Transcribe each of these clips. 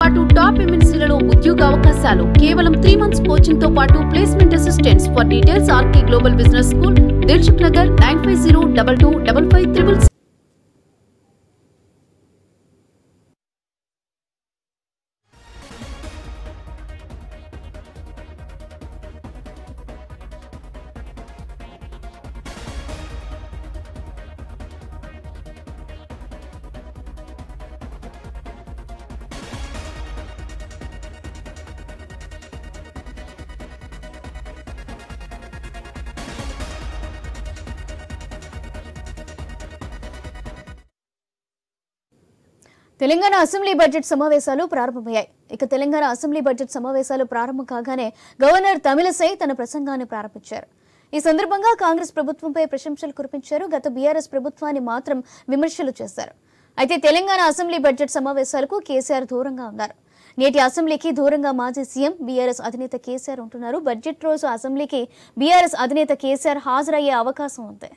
పాటు టాప్ ఎంఎన్సీలలో ఉద్యోగ అవకాశాలు కేవలం 3 months కోచింగ్ తో పాటు placement assistants. For details RK global business school, Dilsukhnagar 9502255566. Telangana assembly budget సమావేశాలు ప్రారంభమయ్యాయి. ఇక తెలంగాణ అసెంబ్లీ బడ్జెట్ సమావేశాలు ప్రారంభం కాగానే గవర్నర్ తమిళసై తన ప్రసంగాన్ని ప్రారంభించారు. ఈ సందర్భంగా కాంగ్రెస్ ప్రభుత్వంపై ప్రశంసలు కురిపించారు. గత బీఆర్ఎస్ ప్రభుత్వాన్ని మాత్రం విమర్శలు చేశారు. అయితే తెలంగాణ అసెంబ్లీ బడ్జెట్ సమావేశాలకు కేసీఆర్ దూరంగా ఉన్నారు. నేటి అసెంబ్లీకి దూరంగా మాజీ సీఎం బీఆర్ఎస్ అధినేత కేసీఆర్ ఉంటున్నారు. బడ్జెట్ రోజు అసెంబ్లీకి బీఆర్ఎస్ అధినేత కేసీఆర్ హాజరయ్యే అవకాశం ఉంది.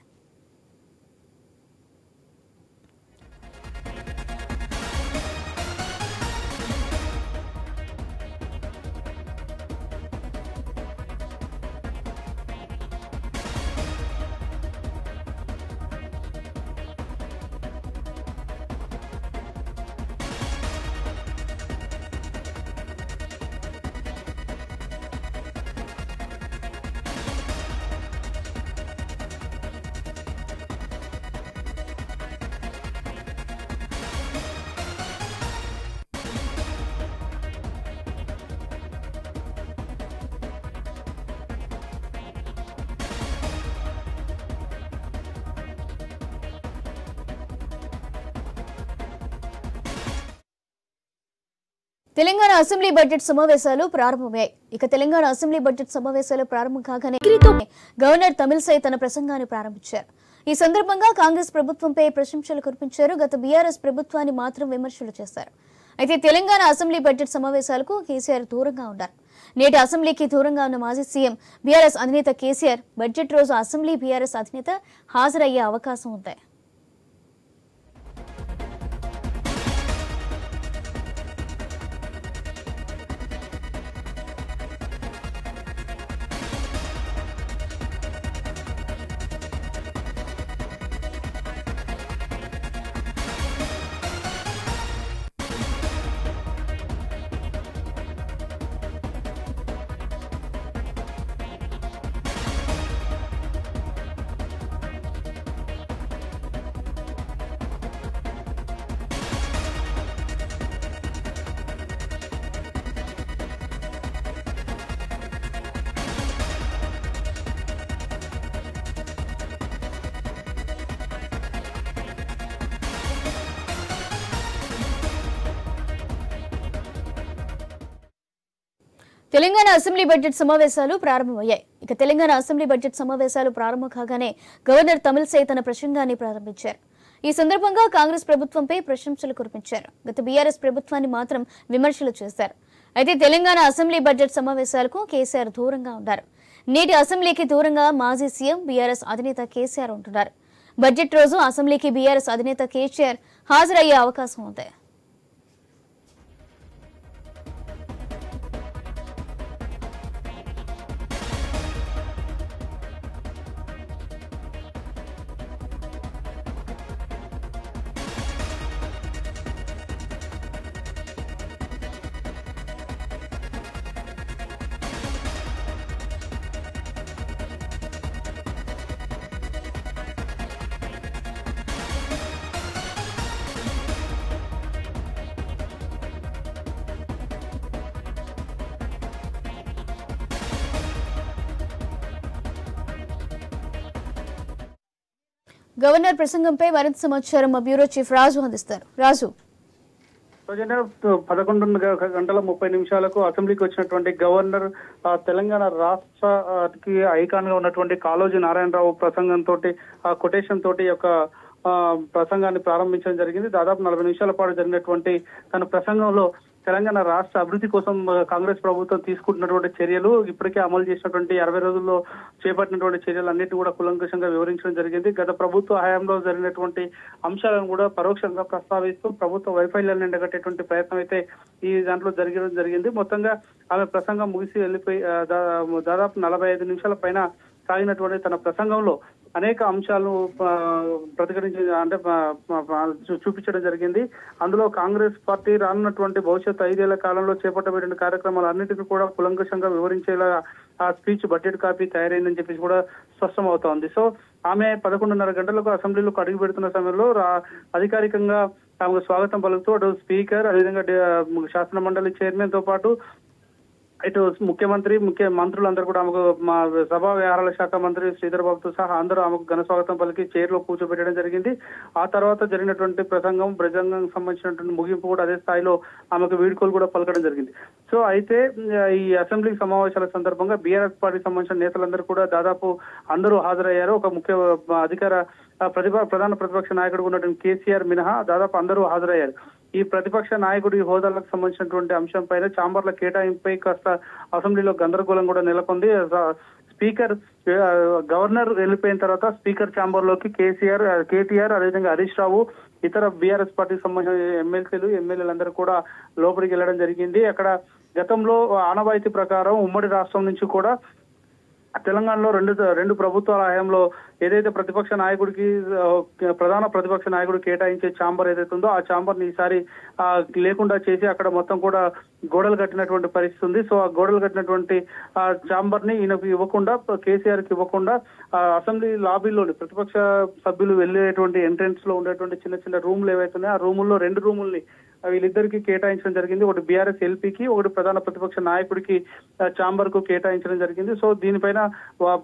తెలంగాణ అసెంబ్లీ బడ్జెట్ సమావేశాలు ప్రారంభమయ్యాయి. ఇక తెలంగాణ అసెంబ్లీ బడ్జెట్ సమావేశాలు ప్రారంభం కాగానే గవర్నర్ తమిళసై తన ప్రసంగాన్ని ప్రారంభించారు. ఈ సందర్భంగా కాంగ్రెస్ ప్రభుత్వంపై ప్రశంసలు కురిపించారు. గత బీఆర్ఎస్ ప్రభుత్వాన్ని మాత్రం విమర్శలు చేశారు. అయితే తెలంగాణ అసెంబ్లీ బడ్జెట్ సమావేశాలకు కేసీఆర్ దూరంగా ఉన్నారు. నేటి అసెంబ్లీకి దూరంగా ఉన్న మాజీ సీఎం బీఆర్ఎస్ అధినేత కేసీఆర్ బడ్జెట్ రోజు అసెంబ్లీ బీఆర్ఎస్ అధినేత హాజరయ్యే అవకాశం ఉంది. తెలంగాణ అసెంబ్లీ బడ్జెట్ సమావేశాలు ప్రారంభమయ్యాయి. ఇక తెలంగాణ అసెంబ్లీ బడ్జెట్ సమావేశాలు ప్రారంభం కాగానే గవర్నర్ తమిళసై తన ప్రసంగాన్ని ప్రారంభించారు. ఈ సందర్భంగా కాంగ్రెస్ ప్రభుత్వంపై ప్రశంసలు కురిపించారు. గత బీఆర్ఎస్ ప్రభుత్వాన్ని మాత్రం విమర్శలు చేశారు. అయితే తెలంగాణ అసెంబ్లీ బడ్జెట్ సమావేశాలకు కేసీఆర్ దూరంగా ఉన్నారు. నేటి అసెంబ్లీకి దూరంగా మాజీ సీఎం బీఆర్ఎస్ అధినేత కేసీఆర్ ఉంటున్నారు. బడ్జెట్ రోజు అసెంబ్లీకి బీఆర్ఎస్ అధినేత కేసీఆర్ హాజరయ్యే అవకాశం ఉంది. గవర్నర్ ప్రసంగంపై మరింత సమాచారం మా బ్యూరో చీఫ్ రాజు అందిస్తారు. రాజు, 11:30 అసెంబ్లీకి వచ్చినటువంటి గవర్నర్ తెలంగాణ రాష్ట్రానికి ఐకాన్ గా ఉన్నటువంటి కాళోజీ నారాయణరావు ప్రసంగంతో కొటేషన్ తోటి యొక్క ప్రసంగాన్ని ప్రారంభించడం జరిగింది. దాదాపు 40 నిమిషాల పాటు జరిగినటువంటి తన ప్రసంగంలో తెలంగాణ రాష్ట్ర అభివృద్ధి కోసం కాంగ్రెస్ ప్రభుత్వం తీసుకుంటున్నటువంటి చర్యలు, ఇప్పటికే అమలు చేసినటువంటి 60 రోజుల్లో చేపట్టినటువంటి చర్యలు అన్నింటినీ కూడా కూలంకషంగా వివరించడం జరిగింది. గత ప్రభుత్వ హయాంలో జరిగినటువంటి అంశాలను కూడా పరోక్షంగా ప్రస్తావిస్తూ ప్రభుత్వ వైఫల్యాలను ఎండగట్టేటువంటి ప్రయత్నం అయితే ఈ దాంట్లో జరిగింది. మొత్తంగా ఆమె ప్రసంగం ముగిసి వెళ్ళిపోయి దాదాపు 45 నిమిషాల పైన సాగినటువంటి తన ప్రసంగంలో అనేక అంశాలను ప్రతిఘటించి అంటే చూపించడం జరిగింది. అందులో కాంగ్రెస్ పార్టీ రానున్నటువంటి భవిష్యత్తు 5 ఏళ్ల కాలంలో చేపట్టబడిన కార్యక్రమాలు అన్నింటినీ కూడా కూలంకషంగా వివరించేలా ఆ స్పీచ్ బడ్జెట్ కాపీ తయారైందని చెప్పేసి కూడా స్పష్టం అవుతోంది. సో ఆమె 11:30 గంటలకు అసెంబ్లీలోకి అడుగు పెడుతున్న సమయంలో అధికారికంగా ఆమెకు స్వాగతం పలుకుతూ అటు స్పీకర్, అదేవిధంగా శాసన మండలి చైర్మన్ తో పాటు ఇటు ముఖ్యమంత్రి, మంత్రులందరూ కూడా ఆమెకు మా సభా వ్యవహారాల శాఖ మంత్రి శ్రీధర్ బాబుతో సహా అందరూ ఆమెకు ఘన స్వాగతం పలికి చైర్లో కూర్చోబెట్టడం జరిగింది. ఆ తర్వాత జరిగినటువంటి ప్రసంగం సంబంధించినటువంటి ముగింపు కూడా అదే స్థాయిలో ఆమెకు వీడ్కోలు కూడా పలకడం జరిగింది. సో అయితే ఈ అసెంబ్లీ సమావేశాల సందర్భంగా బీఆర్ఎస్ పార్టీకి సంబంధించిన నేతలందరూ కూడా దాదాపు అందరూ హాజరయ్యారు. ఒక ముఖ్య ప్రధాన ప్రతిపక్ష నాయకుడు ఉన్నటువంటి కేసీఆర్ మినహా దాదాపు అందరూ హాజరయ్యారు. ఈ ప్రతిపక్ష నాయకుడి హోదాలకు సంబంధించినటువంటి అంశం పైన ఛాంబర్ల కేటాయింపై కాస్త అసెంబ్లీలో గందరగోళం కూడా నెలకొంది. స్పీకర్ గవర్నర్ వెళ్ళిపోయిన తర్వాత స్పీకర్ ఛాంబర్ లోకి కేటీఆర్ అదేవిధంగా హరీష్ రావు, ఇతర బీఆర్ఎస్ పార్టీకి సంబంధించిన ఎమ్మెల్యేలందరూ కూడా లోపలికి వెళ్ళడం జరిగింది. అక్కడ గతంలో ఆనవాయితీ ప్రకారం ఉమ్మడి రాష్ట్రం నుంచి కూడా తెలంగాణలో రెండు ప్రభుత్వాల హయాంలో ఏదైతే ప్రధాన ప్రతిపక్ష నాయకుడు కేటాయించే ఛాంబర్ ఏదైతే ఉందో ఆ ఛాంబర్ ని ఈసారి లేకుండా చేసి అక్కడ మొత్తం కూడా గోడలు కట్టినటువంటి పరిస్థితి ఉంది. సో ఆ గోడలు కట్టినటువంటి ఆ ఛాంబర్ ని ఈయనకు ఇవ్వకుండా, కేసీఆర్ కి ఇవ్వకుండా అసెంబ్లీ లాబీలోని ప్రతిపక్ష సభ్యులు వెళ్లేటువంటి ఎంట్రెన్స్ లో ఉండేటువంటి చిన్న చిన్న రూములు ఏవైతే ఉన్నాయో ఆ రూముల్లో 2 రూముల్ని వీళ్ళిద్దరికి కేటాయించడం జరిగింది. ఒకటి బీఆర్ఎస్ ఎల్పీకి, ఒకటి ప్రధాన ప్రతిపక్ష నాయకుడికి ఛాంబర్ కు కేటాయించడం జరిగింది. సో దీనిపైన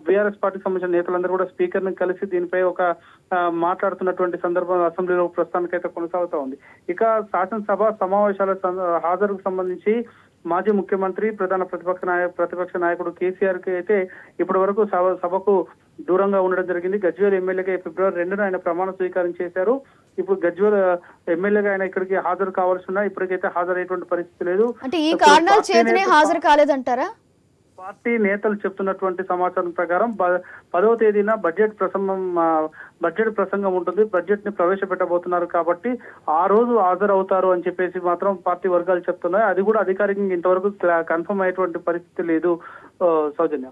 బీఆర్ఎస్ పార్టీకి సంబంధించిన నేతలందరూ కూడా స్పీకర్ ని కలిసి దీనిపై ఒక మాట్లాడుతున్నటువంటి సందర్భం అసెంబ్లీలో ప్రస్తుతానికైతే కొనసాగుతా ఉంది. ఇక శాసనసభ సమావేశాల హాజరుకు సంబంధించి మాజీ ముఖ్యమంత్రి, ప్రధాన ప్రతిపక్ష నాయకుడు కేసీఆర్ కి అయితే ఇప్పటి వరకు సభకు దూరంగా ఉండడం జరిగింది. గజ్వేల్ ఎమ్మెల్యేగా ఫిబ్రవరి 2న ఆయన ప్రమాణ స్వీకారం చేశారు. ఇప్పుడు గజ్వేల్ ఎమ్మెల్యేగా ఆయన ఇక్కడికి హాజరు కావాల్సి ఉన్నా ఇప్పటికైతే హాజరయ్యేటువంటి పరిస్థితి లేదు. అంటే ఈ కారణాల చేతనే హాజరు కాలేదంటారా? పార్టీ నేతలు చెప్తున్నటువంటి సమాచారం ప్రకారం 10వ తేదీన బడ్జెట్ ప్రసంగం ఉంటుంది. బడ్జెట్ ని ప్రవేశపెట్టబోతున్నారు కాబట్టి ఆ రోజు హాజరవుతారు అని చెప్పేసి మాత్రం పార్టీ వర్గాలు చెప్తున్నాయి. అది కూడా అధికారికంగా ఇంతవరకు కన్ఫర్మ్ అయ్యేటువంటి పరిస్థితి లేదు. సౌజన్య.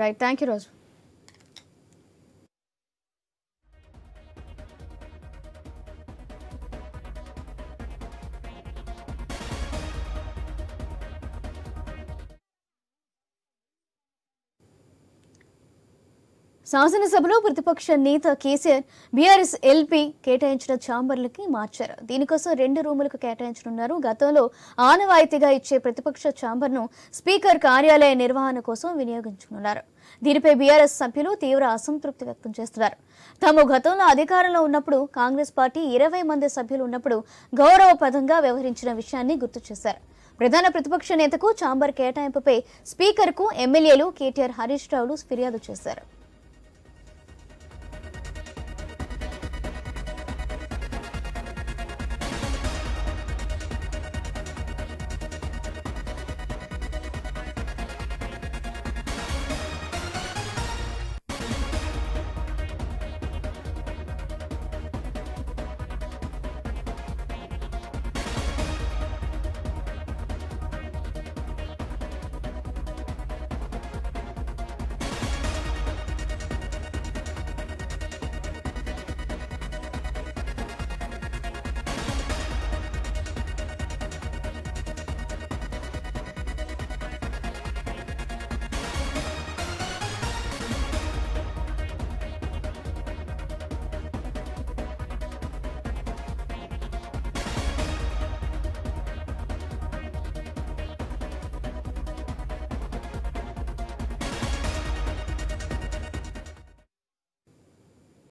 రైట్, థ్యాంక్ యూ రాజు. శాసనసభలో ప్రతిపక్ష నేత కేసీఆర్ బీఆర్ఎస్ ఎల్పీ కేటాయించిన ఛాంబర్లకి మార్చారు. దీనికోసం 2 రూములకు కేటాయించనున్నారు. గతంలో ఆనవాయితీగా ఇచ్చే ప్రతిపక్ష ఛాంబర్ను స్పీకర్ కార్యాలయ నిర్వహణ కోసం వినియోగించనున్నారు. దీనిపై బీఆర్ఎస్ సభ్యులు తీవ్ర అసంతృప్తి వ్యక్తం చేస్తున్నారు. తాము గతంలో అధికారంలో ఉన్నప్పుడు కాంగ్రెస్ పార్టీ 20 మంది సభ్యులు ఉన్నప్పుడు గౌరవప్రదంగా వ్యవహరించిన విషయాన్ని గుర్తు చేశారు. ప్రధాన ప్రతిపక్ష నేతకు ఛాంబర్ కేటాయింపుపై స్పీకర్కు ఎమ్మెల్యేలు కేటీఆర్, హరీష్ రావులు ఫిర్యాదు చేశారు.